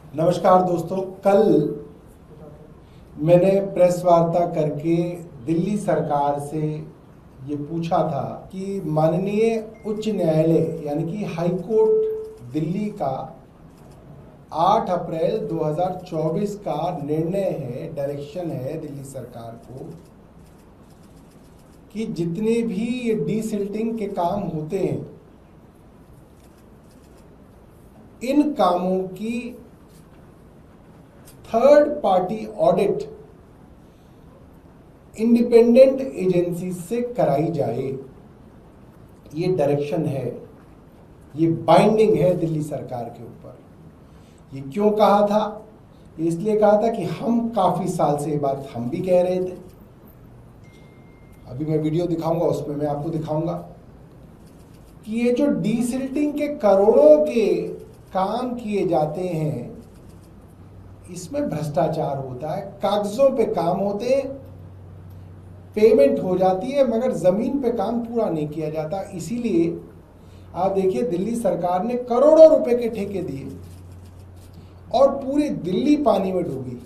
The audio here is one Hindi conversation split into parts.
नमस्कार दोस्तों, कल मैंने प्रेस वार्ता करके दिल्ली सरकार से ये पूछा था कि माननीय उच्च न्यायालय यानी कि हाई कोर्ट दिल्ली का 8 अप्रैल 2024 का निर्णय है, डायरेक्शन है दिल्ली सरकार को कि जितने भी ये डीसिल्टिंग के काम होते हैं, इन कामों की third party audit independent agency से कराई जाए। ये डायरेक्शन है, ये बाइंडिंग है दिल्ली सरकार के ऊपर। ये क्यों कहा था? इसलिए कहा था कि हम काफी साल से ये बात हम भी कह रहे थे। अभी मैं वीडियो दिखाऊंगा, उसमें मैं आपको दिखाऊंगा कि ये जो डीसिल्टिंग के करोड़ों के काम किए जाते हैं, इसमें भ्रष्टाचार होता है। कागजों पे काम होते हैं, पेमेंट हो जाती है, मगर जमीन पे काम पूरा नहीं किया जाता। इसीलिए आप देखिए, दिल्ली सरकार ने करोड़ों रुपए के ठेके दिए और पूरी दिल्ली पानी में डूबी।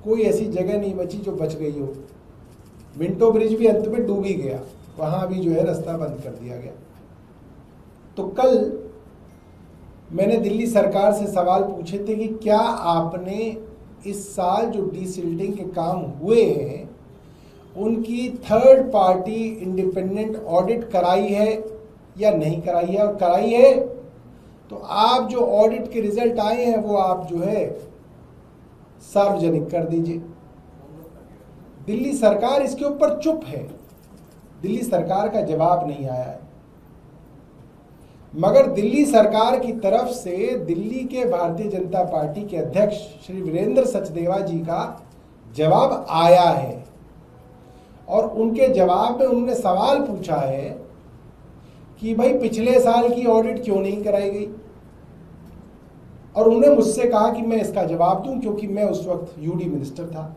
कोई ऐसी जगह नहीं बची जो बच गई हो। मिंटो ब्रिज भी अंत में डूब ही गया, वहां भी जो है रास्ता बंद कर दिया गया। तो कल मैंने दिल्ली सरकार से सवाल पूछे थे कि क्या आपने इस साल जो डीसिल्टिंग के काम हुए हैं उनकी थर्ड पार्टी इंडिपेंडेंट ऑडिट कराई है या नहीं कराई है, और कराई है तो आप जो ऑडिट के रिजल्ट आए हैं वो आप जो है सार्वजनिक कर दीजिए। दिल्ली सरकार इसके ऊपर चुप है, दिल्ली सरकार का जवाब नहीं आया है। मगर दिल्ली सरकार की तरफ से दिल्ली के भारतीय जनता पार्टी के अध्यक्ष श्री वीरेंद्र सचदेवा जी का जवाब आया है, और उनके जवाब में उन्होंने सवाल पूछा है कि भाई पिछले साल की ऑडिट क्यों नहीं कराई गई, और उन्होंने मुझसे कहा कि मैं इसका जवाब दूं क्योंकि मैं उस वक्त यूडी मिनिस्टर था।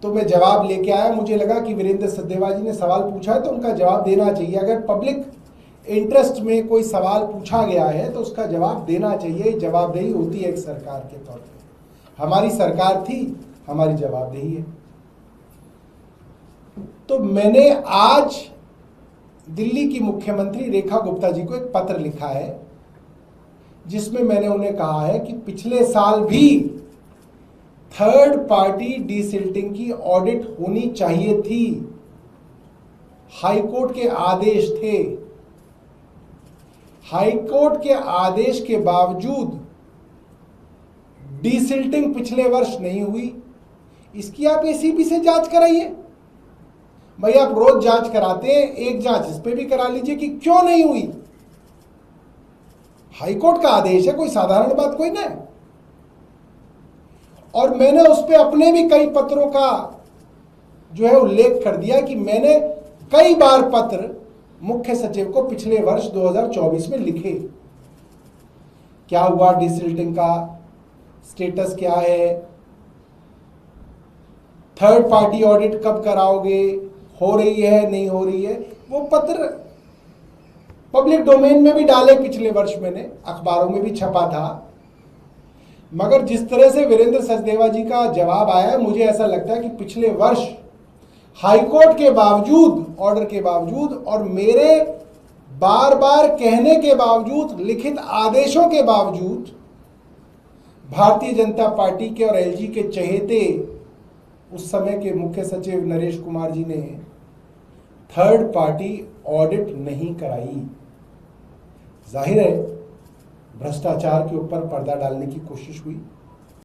तो मैं जवाब लेके आया। मुझे लगा कि वीरेंद्र सचदेवा जी ने सवाल पूछा है तो उनका जवाब देना चाहिए। अगर पब्लिक इंटरेस्ट में कोई सवाल पूछा गया है तो उसका जवाब देना चाहिए। जवाबदेही होती है एक सरकार के तौर पे। हमारी सरकार थी, हमारी जवाबदेही है। तो मैंने आज दिल्ली की मुख्यमंत्री रेखा गुप्ता जी को एक पत्र लिखा है जिसमें मैंने उन्हें कहा है कि पिछले साल भी थर्ड पार्टी डीसिल्टिंग की ऑडिट होनी चाहिए थी। हाईकोर्ट के आदेश थे। हाईकोर्ट के आदेश के बावजूद डीसिल्टिंग पिछले वर्ष नहीं हुई। इसकी आप एसीबी से जांच कराइए। भाई आप रोज जांच कराते हैं, एक जांच इस पे भी करा लीजिए कि क्यों नहीं हुई। हाईकोर्ट का आदेश है, कोई साधारण बात कोई ना है। और मैंने उस पर अपने भी कई पत्रों का जो है उल्लेख कर दिया कि मैंने कई बार पत्र मुख्य सचिव को पिछले वर्ष 2024 में लिखे। क्या हुआ, डीसिल्टिंग का स्टेटस क्या है, थर्ड पार्टी ऑडिट कब कराओगे, हो रही है नहीं हो रही है। वो पत्र पब्लिक डोमेन में भी डाले, पिछले वर्ष मैंने अखबारों में भी छपा था। मगर जिस तरह से वीरेंद्र सचदेवा जी का जवाब आया है, मुझे ऐसा लगता है कि पिछले वर्ष हाईकोर्ट के बावजूद, ऑर्डर के बावजूद और मेरे बार बार कहने के बावजूद, लिखित आदेशों के बावजूद, भारतीय जनता पार्टी के और एलजी के चहेते उस समय के मुख्य सचिव नरेश कुमार जी ने थर्ड पार्टी ऑडिट नहीं कराई। जाहिर है भ्रष्टाचार के ऊपर पर्दा डालने की कोशिश हुई।